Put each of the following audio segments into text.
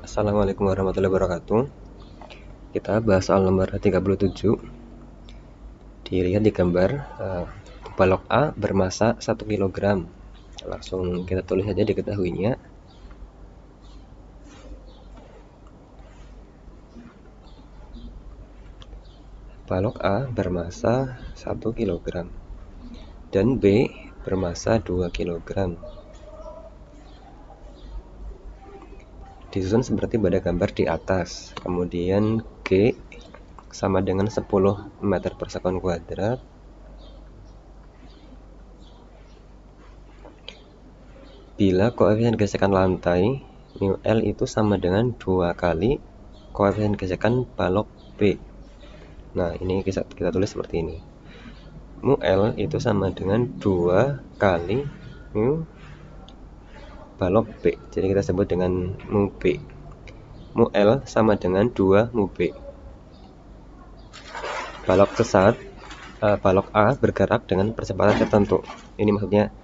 Assalamualaikum warahmatullahi wabarakatuh. Kita bahas soal nomor 37. Dilihat di gambar, balok A bermasa 1 kg. Langsung kita tulis saja diketahuinya. Balok A bermasa 1 kg dan B bermasa 2 kg. Disusun seperti pada gambar di atas. Kemudian G sama dengan 10 meter per sekon kuadrat. Bila koefisien gesekan lantai mu L itu sama dengan 2 kali koefisien gesekan balok B. Nah, ini kita tulis seperti ini. Mu L itu sama dengan 2 kali mu balok B. Jadi kita sebut dengan mu B. Mu L sama dengan 2 mu B. Balok A bergerak dengan percepatan tertentu. Ini maksudnya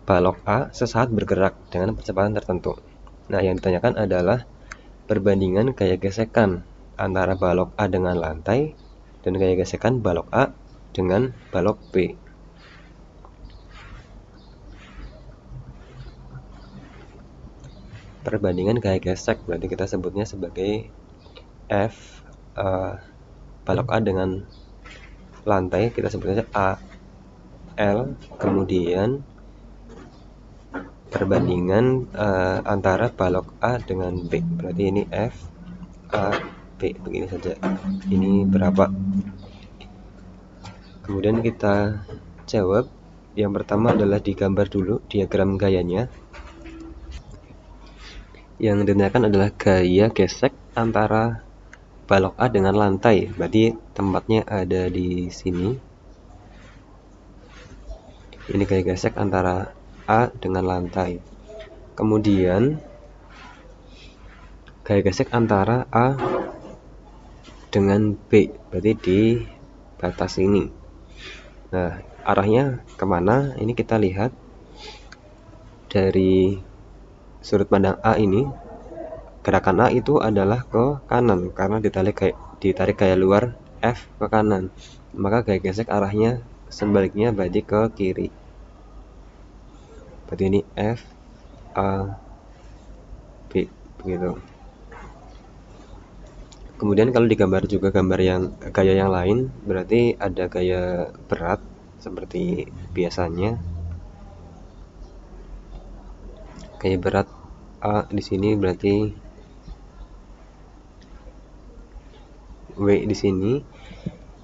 balok A sesaat bergerak dengan percepatan tertentu. Nah, yang ditanyakan adalah perbandingan gaya gesekan antara balok A dengan lantai dan gaya gesekan balok A dengan balok B. Perbandingan gaya gesek berarti kita sebutnya sebagai F. Balok A dengan lantai kita sebutnya A L. Kemudian perbandingan antara balok A dengan B berarti ini F A B, begini saja. Ini berapa? Kemudian kita jawab. Yang pertama adalah digambar dulu diagram gayanya. Yang ditanyakan adalah gaya gesek antara balok A dengan lantai, berarti tempatnya ada di sini. Ini gaya gesek antara A dengan lantai. Kemudian gaya gesek antara A dengan B, berarti di batas ini. Nah, arahnya kemana? Ini kita lihat dari sudut pandang A ini. Gerakan A itu adalah ke kanan karena ditarik gaya luar F ke kanan. Maka gaya gesek arahnya sebaliknya berarti ke kiri. Berarti ini F A B, begitu. Kemudian kalau digambar juga gaya yang lain, berarti ada gaya berat seperti biasanya. Gaya berat A di sini berarti W di sini.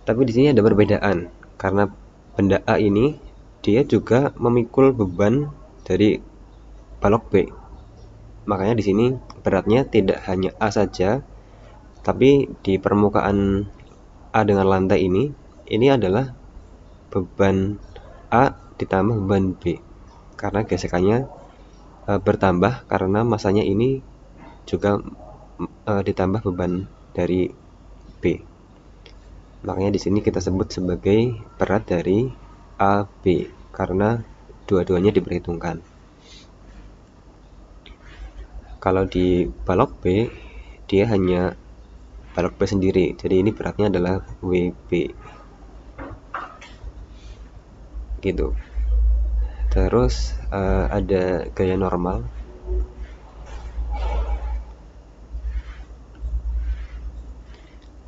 Tapi di sini ada perbedaan karena benda A ini dia juga memikul beban dari balok B. Makanya di sini beratnya tidak hanya A saja, tapi di permukaan A dengan lantai ini adalah beban A ditambah beban B. Karena gesekannya bertambah karena masanya ini juga ditambah beban dari B. Makanya di sini kita sebut sebagai berat dari AB karena dua-duanya diperhitungkan. Kalau di balok B dia hanya balok B sendiri, jadi ini beratnya adalah WB gitu. Terus ada gaya normal.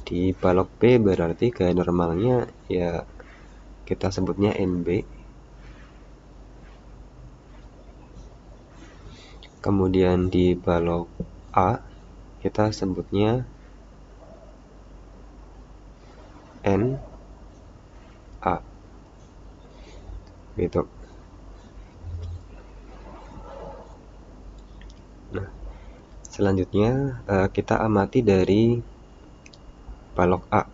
Di balok B berarti gaya normalnya ya kita sebutnya NB. Kemudian di balok A kita sebutnya N A gitu. Nah, selanjutnya kita amati dari balok A.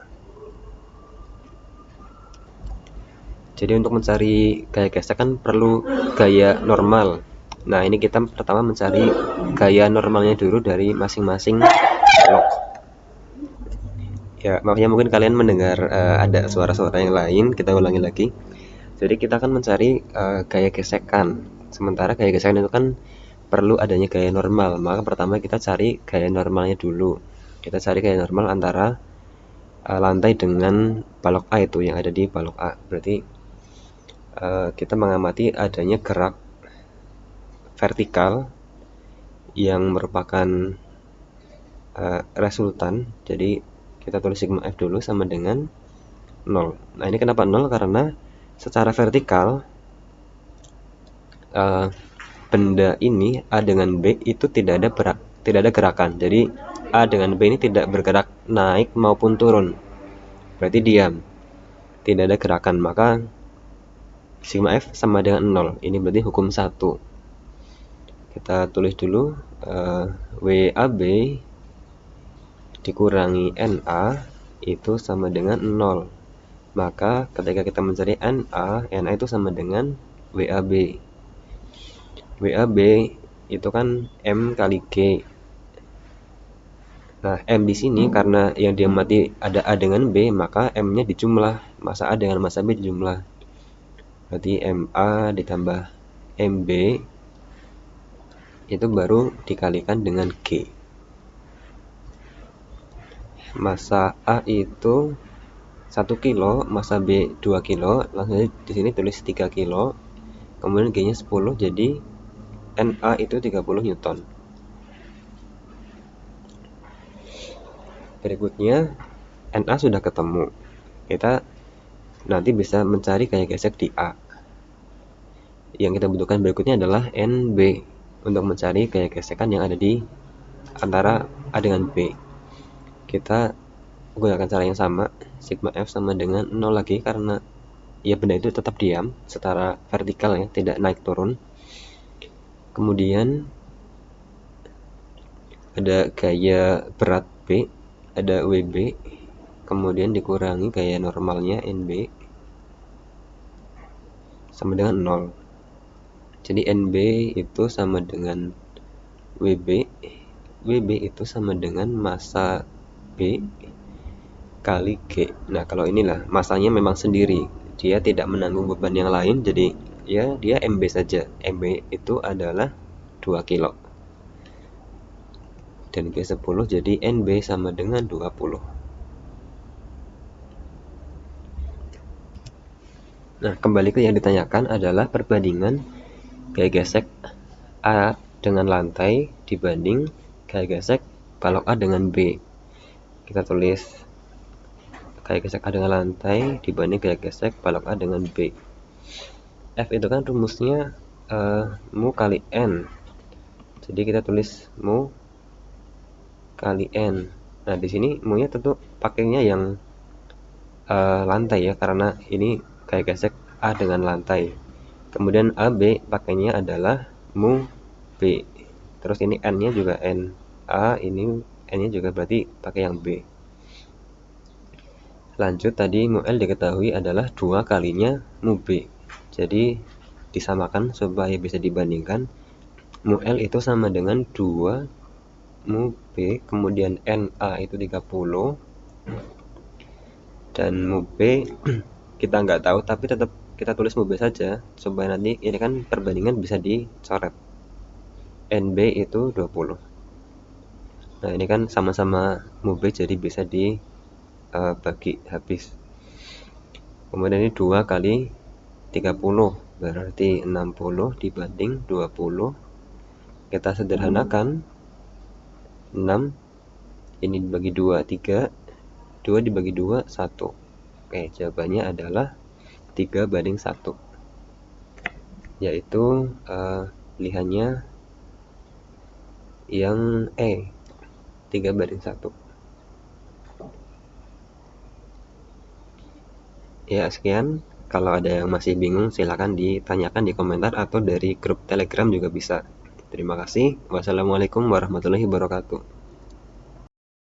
Jadi untuk mencari gaya gesek kan perlu gaya normal. Nah, ini kita pertama mencari gaya normalnya dulu dari masing-masing balok. Ya, maafnya mungkin kalian mendengar ada suara-suara yang lain, kita ulangi lagi. Jadi kita akan mencari gaya gesekan. Sementara gaya gesekan itu kan perlu adanya gaya normal, maka pertama kita cari gaya normalnya dulu. Kita cari gaya normal antara lantai dengan balok A itu yang ada di balok A. Berarti kita mengamati adanya gerak vertikal yang merupakan resultan. Jadi kita tulis sigma F dulu sama dengan 0. Nah, ini kenapa 0? Karena secara vertikal benda ini A dengan B itu tidak ada gerakan. Jadi A dengan B ini tidak bergerak naik maupun turun. Berarti diam. Tidak ada gerakan, maka sigma F sama dengan 0. Ini berarti hukum 1. Kita tulis dulu WAB dikurangi NA itu sama dengan 0. Maka ketika kita mencari NA itu sama dengan WAB. WAB itu kan M kali G. Nah, M di sini karena yang diamati ada A dengan B, maka M-nya dijumlah, masa A dengan masa B dijumlah. Berarti MA ditambah MB itu baru dikalikan dengan G. Masa A itu 1 kilo, masa B 2 kilo, langsung di sini tulis 3 kilo. Kemudian G-nya 10, jadi NA itu 30 Newton. Berikutnya NA sudah ketemu. Kita nanti bisa mencari gaya gesek di A. Yang kita butuhkan berikutnya adalah NB untuk mencari gaya gesekan yang ada di antara A dengan B. Kita gunakan cara yang sama, sigma F sama dengan 0 lagi karena ya benda itu tetap diam secara vertikal ya, tidak naik turun. Kemudian ada gaya berat B, ada WB, kemudian dikurangi gaya normalnya NB sama dengan 0. Jadi NB itu sama dengan WB, WB itu sama dengan massa B kali G. Nah, kalau inilah masanya memang sendiri, dia tidak menanggung beban yang lain, jadi ya dia MB saja. MB itu adalah 2 kilo. Dan G10 jadi NB sama dengan 20. Nah, kembali ke yang ditanyakan adalah perbandingan gaya gesek A dengan lantai dibanding gaya gesek balok A dengan B. Kita tulis gaya gesek A dengan lantai dibanding gaya gesek balok A dengan B. F itu kan rumusnya mu kali N. Jadi kita tulis mu kali N. Nah, di sini mu-nya tentu pakainya yang lantai ya, karena ini gaya gesek A dengan lantai. Kemudian AB pakainya adalah mu B. Terus ini N-nya juga N A, ini N-nya juga berarti pakai yang B. Lanjut, tadi mu L diketahui adalah 2 kalinya mu B. Jadi disamakan supaya bisa dibandingkan. Mu L itu sama dengan 2 mu B, kemudian NA itu 30 dan mu B kita nggak tahu, tapi tetap kita tulis mu B saja supaya nanti ini kan perbandingan bisa dicoret. NB itu 20. Nah, ini kan sama-sama mu B jadi bisa dibagi habis. Kemudian ini 2 kali 30 berarti 60 dibanding 20. Kita sederhanakan, 6 ini dibagi 2 3, 2 dibagi 2 1. Oke, jawabannya adalah 3 banding 1, yaitu pilihannya yang E, 3 banding 1. Ya, sekian. Kalau ada yang masih bingung silahkan ditanyakan di komentar atau dari grup Telegram juga bisa. Terima kasih. Wassalamualaikum warahmatullahi wabarakatuh.